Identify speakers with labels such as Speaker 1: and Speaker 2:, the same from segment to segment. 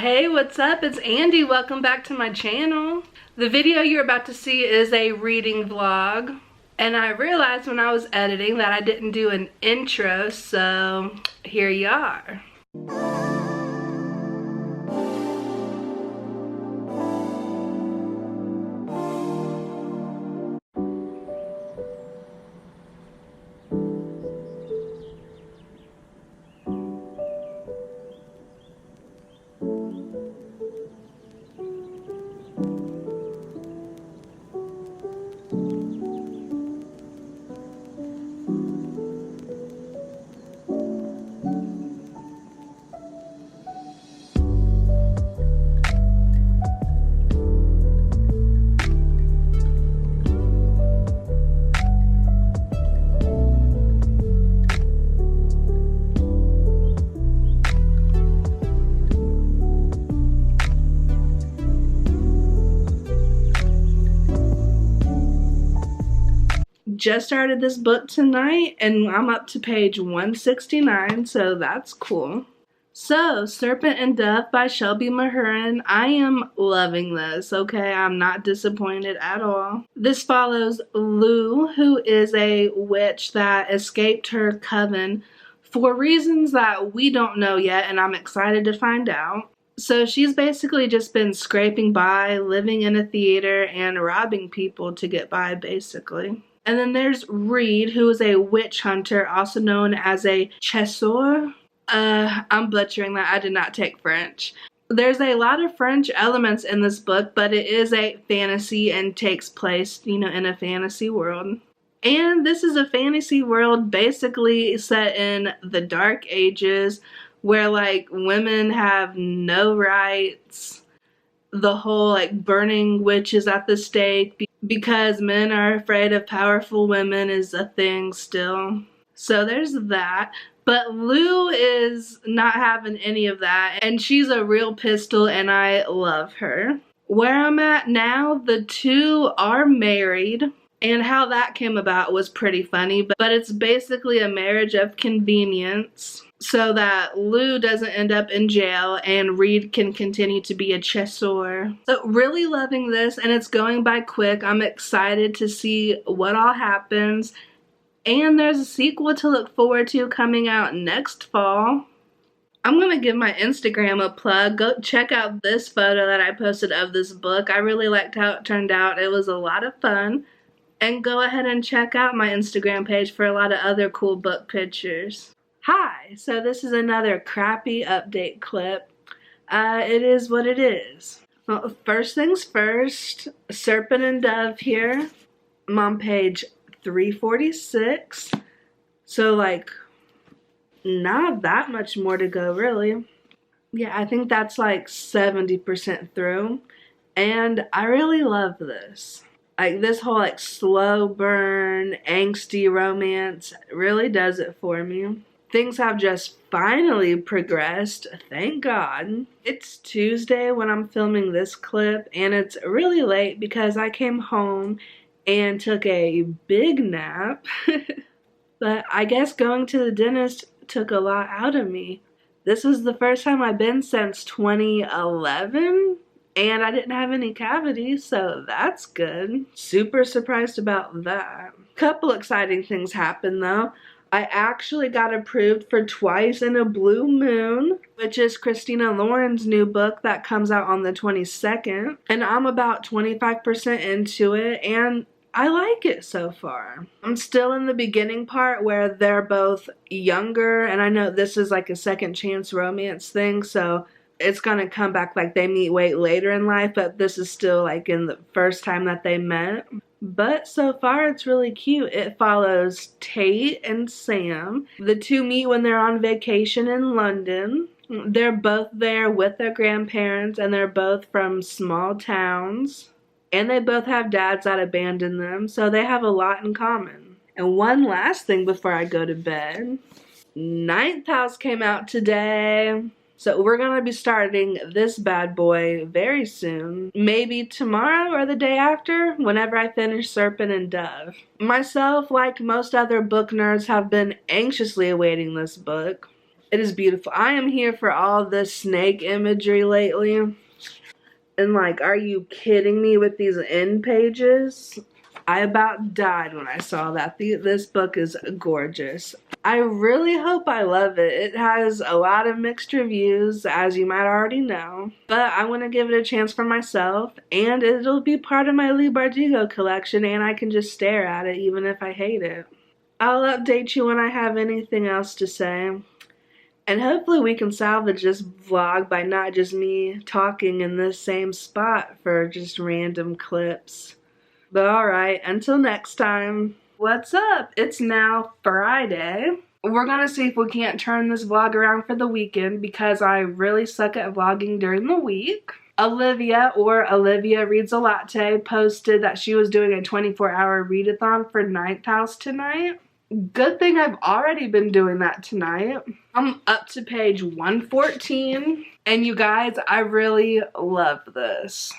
Speaker 1: Hey, what's up? It's Andy. Welcome back to my channel. The video you're about to see is a reading vlog. And I realized when I was editing that I didn't do an intro, so here you are. Just started this book tonight and I'm up to page 169, so that's cool. So, Serpent and Dove by Shelby Mahurin. I am loving this, okay? I'm not disappointed at all. This follows Lou, who is a witch that escaped her coven for reasons that we don't know yet, and I'm excited to find out. So she's basically just been scraping by, living in a theater, and robbing people to get by, basically. And then there's Reed, who is a witch hunter, also known as a chasseur. I'm butchering that. I did not take French. There's a lot of French elements in this book, but it is a fantasy and takes place, in a fantasy world. And this is a fantasy world basically set in the Dark Ages, where, women have no rights. The whole, burning witches at the stake because men are afraid of powerful women is a thing still. So there's that. But Lou is not having any of that, and she's a real pistol, and I love her. Where I'm at now, the two are married, and how that came about was pretty funny, but it's basically a marriage of convenience so that Lou doesn't end up in jail and Reed can continue to be a chasseur. So really loving this, and it's going by quick. I'm excited to see what all happens. And there's a sequel to look forward to coming out next fall. I'm going to give my Instagram a plug. Go check out this photo that I posted of this book. I really liked how it turned out. It was a lot of fun. And go ahead and check out my Instagram page for a lot of other cool book pictures. Hi, so this is another crappy update clip. It is what it is. Well, first things first, Serpent and Dove here. I'm on page 346. So not that much more to go really. Yeah, I think that's 70% through. And I really love this. This whole slow burn, angsty romance really does it for me. Things have just finally progressed, thank God. It's Tuesday when I'm filming this clip, and it's really late because I came home and took a big nap. But I guess going to the dentist took a lot out of me. This was the first time I've been since 2011, and I didn't have any cavities, so that's good. Super surprised about that. Couple exciting things happened though. I actually got approved for Twice in a Blue Moon, which is Christina Lauren's new book that comes out on the 22nd. And I'm about 25% into it, and I like it so far. I'm still in the beginning part where they're both younger, and I know this is a second chance romance thing, so it's gonna come back they meet way later in life, but this is still in the first time that they met. But so far it's really cute. It follows Tate and Sam. The two meet when they're on vacation in London. They're both there with their grandparents, and they're both from small towns. And they both have dads that abandon them, so they have a lot in common. And one last thing before I go to bed. Ninth House came out today. So we're going to be starting this bad boy very soon. Maybe tomorrow or the day after, whenever I finish Serpent and Dove. Myself, like most other book nerds, have been anxiously awaiting this book. It is beautiful. I am here for all this snake imagery lately. And like, are you kidding me with these end pages? I about died when I saw that. This book is gorgeous. I really hope I love it. It has a lot of mixed reviews, as you might already know. But I want to give it a chance for myself, and it'll be part of my Lee Bardugo collection, and I can just stare at it even if I hate it. I'll update you when I have anything else to say. And hopefully we can salvage this vlog by not just me talking in this same spot for just random clips. But alright, until next time. What's up? It's now Friday. We're gonna see if we can't turn this vlog around for the weekend because I really suck at vlogging during the week. Olivia Reads a Latte posted that she was doing a 24-hour readathon for Ninth House tonight. Good thing I've already been doing that tonight. I'm up to page 114, and you guys, I really love this.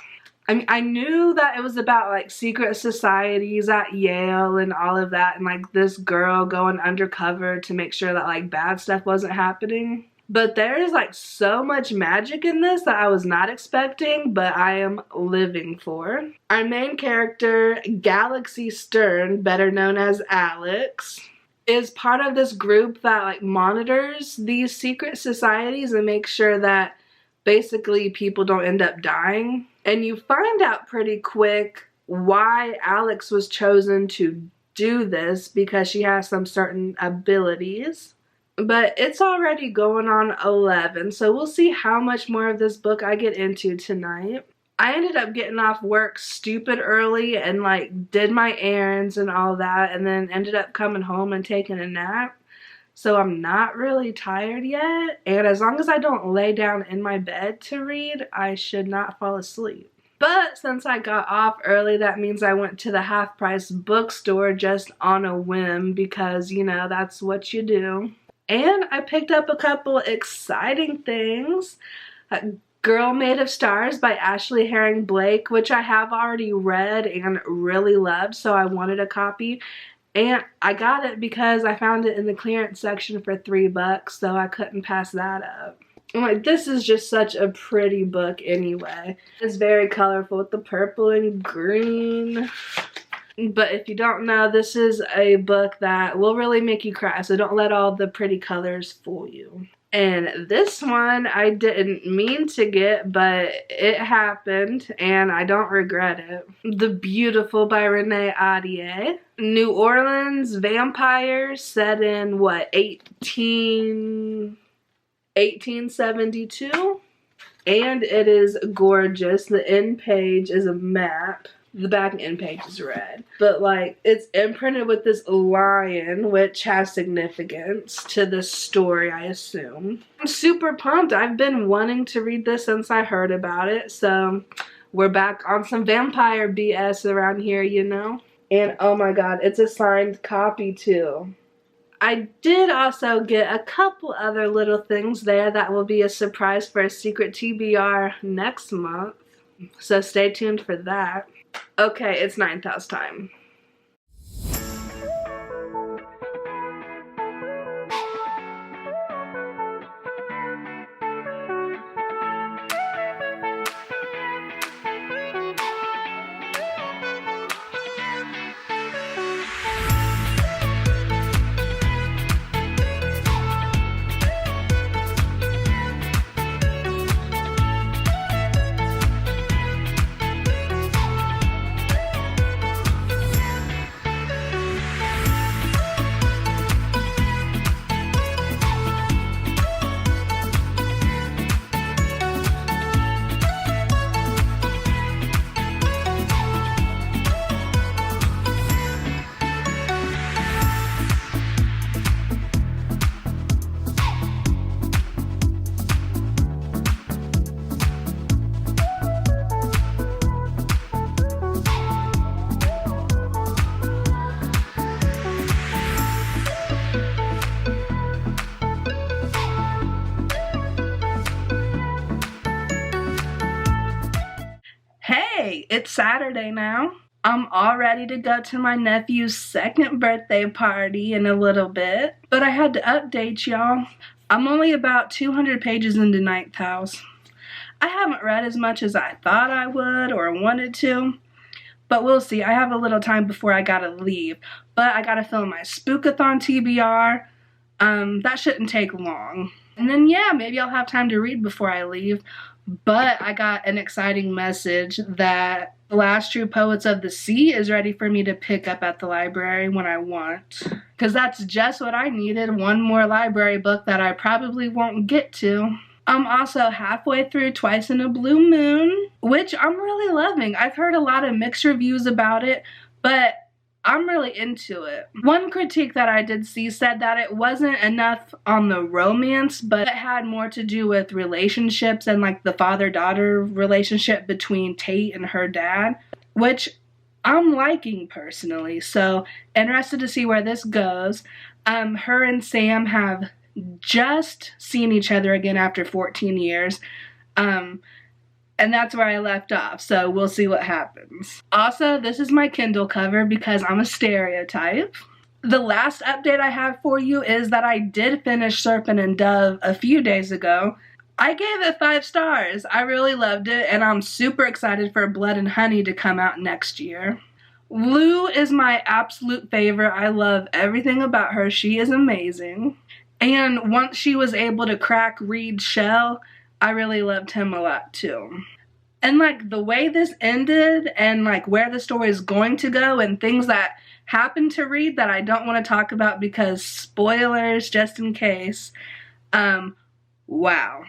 Speaker 1: I mean, I knew that it was about like secret societies at Yale and all of that, and like this girl going undercover to make sure that like bad stuff wasn't happening. But there is like so much magic in this that I was not expecting, but I am living for. Our main character, Galaxy Stern, better known as Alex, is part of this group that like monitors these secret societies and makes sure that basically people don't end up dying. And you find out pretty quick why Alex was chosen to do this, because she has some certain abilities. But it's already going on 11, so we'll see how much more of this book I get into tonight. I ended up getting off work stupid early and like did my errands and all that, and then ended up coming home and taking a nap. So I'm not really tired yet, and as long as I don't lay down in my bed to read, I should not fall asleep. But since I got off early, that means I went to the half-price bookstore just on a whim because, you know, that's what you do. And I picked up a couple exciting things. Girl Made of Stars by Ashley Herring Blake, which I have already read and really loved, so I wanted a copy. And I got it because I found it in the clearance section for $3, so I couldn't pass that up. I'm like, this is just such a pretty book anyway. It's very colorful with the purple and green. But if you don't know, this is a book that will really make you cry, so don't let all the pretty colors fool you. And this one I didn't mean to get, but it happened, and I don't regret it. The Beautiful by Renee Ahdieh. New Orleans vampires set in, what, 1872? And it is gorgeous. The end page is a map. The back end page is red. But like, it's imprinted with this lion, which has significance to the story, I assume. I'm super pumped. I've been wanting to read this since I heard about it. So we're back on some vampire BS around here, you know? And oh my god, it's a signed copy too. I did also get a couple other little things there that will be a surprise for a secret TBR next month. So stay tuned for that. Okay, it's Ninth House time. Hey, it's Saturday now. I'm all ready to go to my nephew's second birthday party in a little bit, but I had to update y'all. I'm only about 200 pages into Ninth House. I haven't read as much as I thought I would or wanted to, but we'll see. I have a little time before I gotta leave, but I gotta film my Spookathon TBR. That shouldn't take long. And then yeah, maybe I'll have time to read before I leave. But I got an exciting message that The Last True Poets of the Sea is ready for me to pick up at the library when I want. Because that's just what I needed, one more library book that I probably won't get to. I'm also halfway through Twice in a Blue Moon, which I'm really loving. I've heard a lot of mixed reviews about it, but I'm really into it. One critique that I did see said that it wasn't enough on the romance, but it had more to do with relationships and like the father-daughter relationship between Tate and her dad, which I'm liking personally. So interested to see where this goes. Her and Sam have just seen each other again after 14 years. And that's where I left off, so we'll see what happens. Also, this is my Kindle cover because I'm a stereotype. The last update I have for you is that I did finish Serpent and Dove a few days ago. I gave it 5 stars. I really loved it, and I'm super excited for Blood and Honey to come out next year. Lou is my absolute favorite. I love everything about her. She is amazing. And once she was able to crack Reed's shell, I really loved him a lot too. And like the way this ended and like where the story is going to go and things that happened to Reed that I don't want to talk about because spoilers just in case. Wow.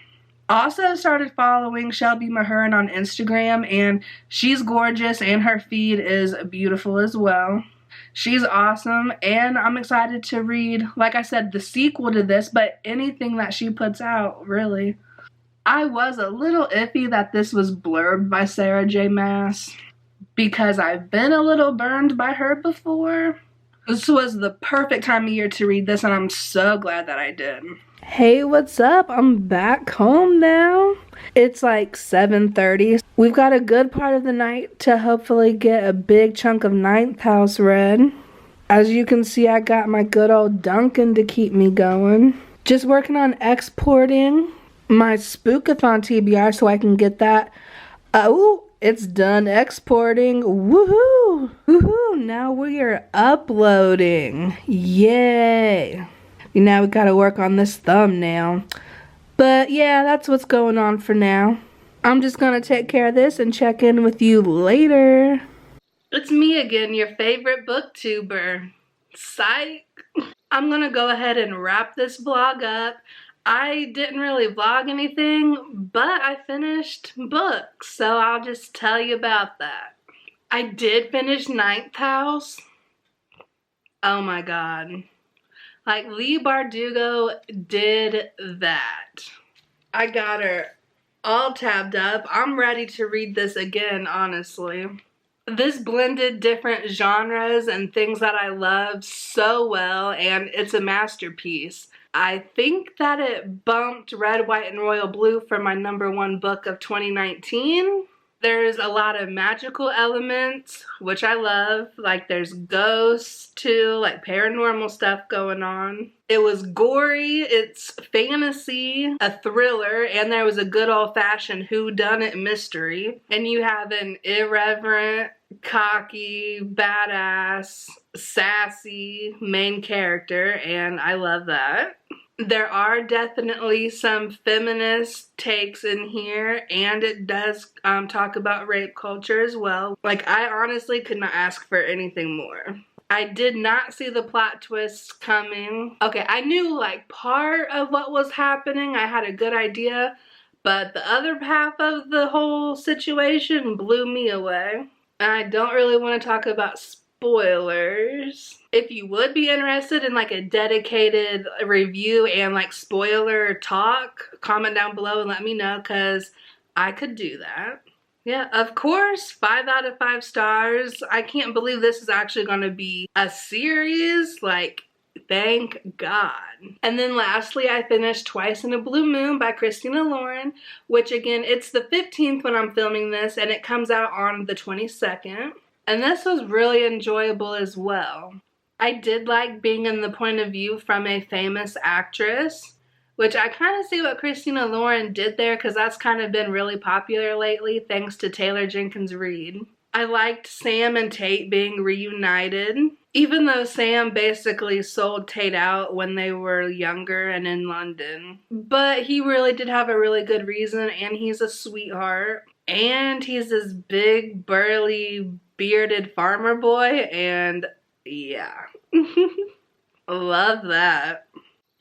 Speaker 1: Also started following Shelby Mahurin on Instagram, and she's gorgeous and her feed is beautiful as well. She's awesome, and I'm excited to read, like I said, the sequel to this, but anything that she puts out, really. I was a little iffy that this was blurbed by Sarah J. Maas because I've been a little burned by her before. This was the perfect time of year to read this, and I'm so glad that I did. Hey, what's up? I'm back home now. It's like 7:30. We've got a good part of the night to hopefully get a big chunk of Ninth House read. As you can see, I got my good old Duncan to keep me going. Just working on exporting my Spookathon TBR so I can get that. Oh, it's done exporting. Woohoo! Woohoo! Now we are uploading. Yay! Now we gotta work on this thumbnail. But yeah, that's what's going on for now. I'm just gonna take care of this and check in with you later. It's me again, your favorite booktuber. Psych! I'm gonna go ahead and wrap this vlog up. I didn't really vlog anything, but I finished books, so I'll just tell you about that. I did finish Ninth House. Oh my god. Like, Leigh Bardugo did that. I got her all tabbed up. I'm ready to read this again, honestly. This blended different genres and things that I love so well, and it's a masterpiece. I think that it bumped Red, White, and Royal Blue for my #1 book of 2019. There's a lot of magical elements, which I love. Like, there's ghosts too, like paranormal stuff going on. It was gory, it's fantasy, a thriller, and there was a good old-fashioned whodunit mystery. And you have an irreverent, cocky, badass, sassy main character, and I love that. There are definitely some feminist takes in here, and it does talk about rape culture as well. Like, I honestly could not ask for anything more. I did not see the plot twists coming. Okay, I knew like part of what was happening. I had a good idea, but the other half of the whole situation blew me away. And I don't really want to talk about spoilers. If you would be interested in like a dedicated review and like spoiler talk, comment down below and let me know, because I could do that. Yeah, of course, 5 out of 5 stars. I can't believe this is actually going to be a series. Like, thank God. And then lastly, I finished Twice in a Blue Moon by Christina Lauren, which again, it's the 15th when I'm filming this, and it comes out on the 22nd. And this was really enjoyable as well. I did like being in the point of view from a famous actress. which I kind of see what Christina Lauren did there because that's kind of been really popular lately thanks to Taylor Jenkins Reid. I liked Sam and Tate being reunited, even though Sam basically sold Tate out when they were younger and in London. But he really did have a really good reason, and he's a sweetheart. And he's this big, burly, bearded farmer boy, and yeah. Love that.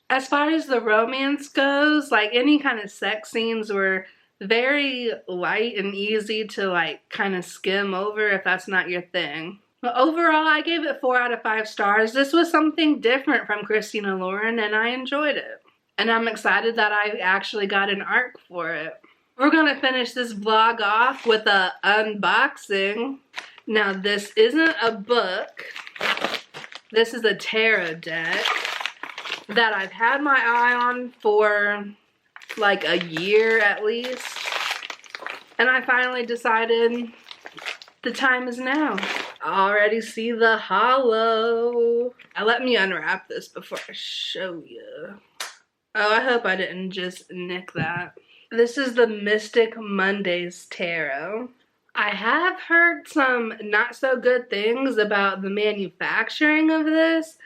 Speaker 1: As far as the romance goes, like any kind of sex scenes were very light and easy to like kind of skim over if that's not your thing. But overall, I gave it 4 out of 5 stars. This was something different from Christina Lauren and I enjoyed it. And I'm excited that I actually got an arc for it. We're gonna finish this vlog off with a unboxing. Now this isn't a book. This is a tarot deck that I've had my eye on for like a year at least. And I finally decided the time is now. I already see the hollow. Now let me unwrap this before I show you. Oh, I hope I didn't just nick that. This is the Mystic Mondays Tarot. I have heard some not so good things about the manufacturing of this.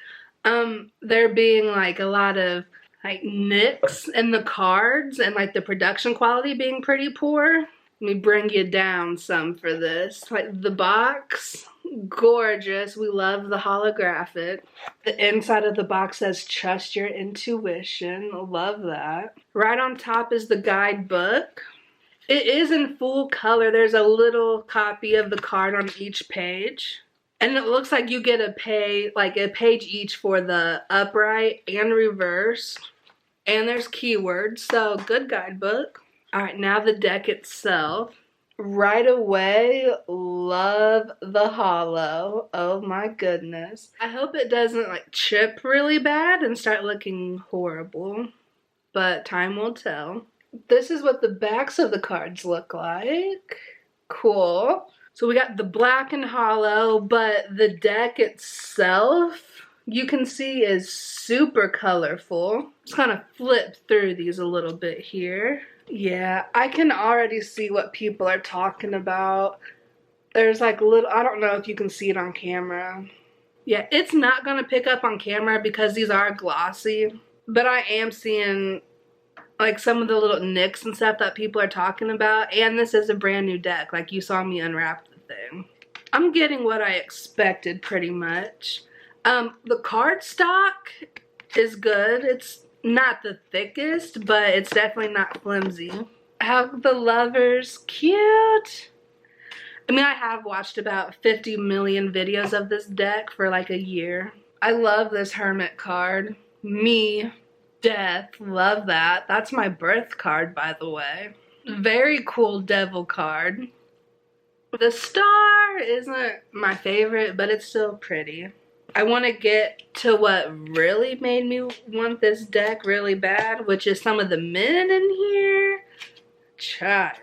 Speaker 1: There being like a lot of like nicks in the cards and like the production quality being pretty poor. Let me bring you down some for this. Like the box, gorgeous. We love the holographic. The inside of the box says trust your intuition. Love that. Right on top is the guidebook. It is in full color. There's a little copy of the card on each page. And it looks like you get a page each for the upright and reversed. And there's keywords, so good guidebook. Alright, now the deck itself. Right away, love the hollow. Oh my goodness. I hope it doesn't like chip really bad and start looking horrible. But time will tell. This is what the backs of the cards look like. Cool. So we got the black and hollow, but the deck itself, you can see is super colorful. Just kind of flip through these a little bit here. Yeah, I can already see what people are talking about. There's like little, I don't know if you can see it on camera. Yeah, it's not gonna pick up on camera because these are glossy, but I am seeing like some of the little nicks and stuff that people are talking about, and this is a brand new deck. Like you saw me unwrap the thing. I'm getting what I expected pretty much. The cardstock is good. It's not the thickest, but it's definitely not flimsy. How the lovers, cute. I mean, I have watched about 50 million videos of this deck for like a year. I love this Hermit card. Me. Death, love that. That's my birth card, by the way. Very cool devil card. The star isn't my favorite, but it's still pretty. I want to get to what really made me want this deck really bad, which is some of the men in here. Child.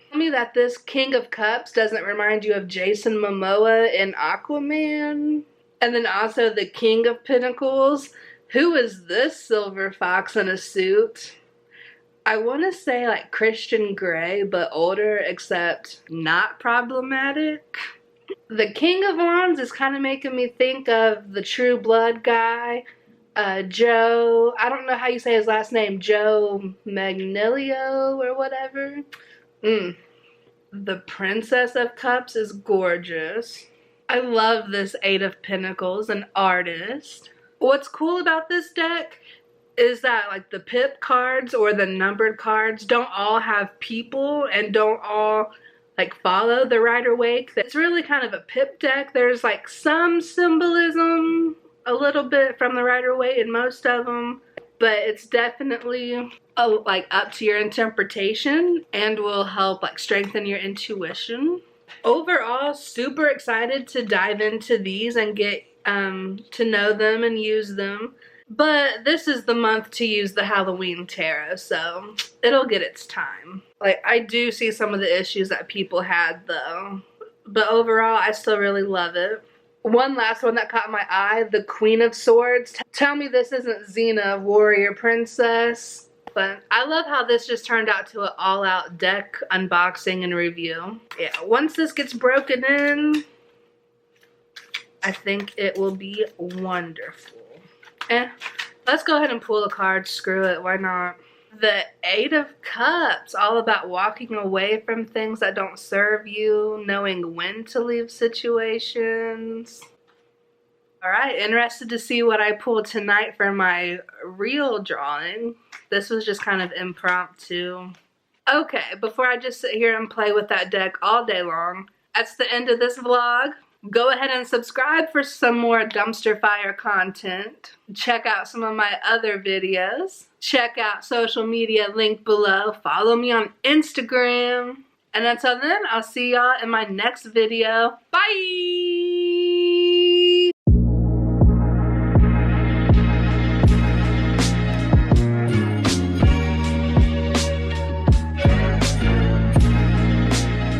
Speaker 1: Tell me that this King of Cups doesn't remind you of Jason Momoa in Aquaman. And then also the King of Pentacles. Who is this silver fox in a suit? I want to say like Christian Grey, but older, except not problematic. The King of Wands is kind of making me think of the True Blood guy, Joe, I don't know how you say his last name, Joe Magnilio or whatever. The Princess of Cups is gorgeous. I love this Eight of Pentacles, an artist. What's cool about this deck is that like the pip cards or the numbered cards don't all have people and don't all like follow the Rider-Waite. It's really kind of a pip deck. There's like some symbolism a little bit from the Rider-Waite in most of them, but it's definitely like up to your interpretation and will help like strengthen your intuition. Overall, super excited to dive into these and get to know them and use them. But this is the month to use the Halloween tarot, so it'll get its time. Like, I do see some of the issues that people had though, but overall I still really love it. One last one that caught my eye, the Queen of Swords. Tell me this isn't Xena, Warrior Princess. But I love how this just turned out to an all-out deck unboxing and review. Yeah, once this gets broken in, I think it will be wonderful. Let's go ahead and pull a card. Screw it, why not? The Eight of Cups, all about walking away from things that don't serve you, knowing when to leave situations. Alright, interested to see what I pull tonight for my real drawing. This was just kind of impromptu. Okay, before I just sit here and play with that deck all day long, that's the end of this vlog. Go ahead and subscribe for some more dumpster fire content. Check out some of my other videos. Check out social media link below. Follow me on Instagram. And until then, I'll see y'all in my next video. Bye!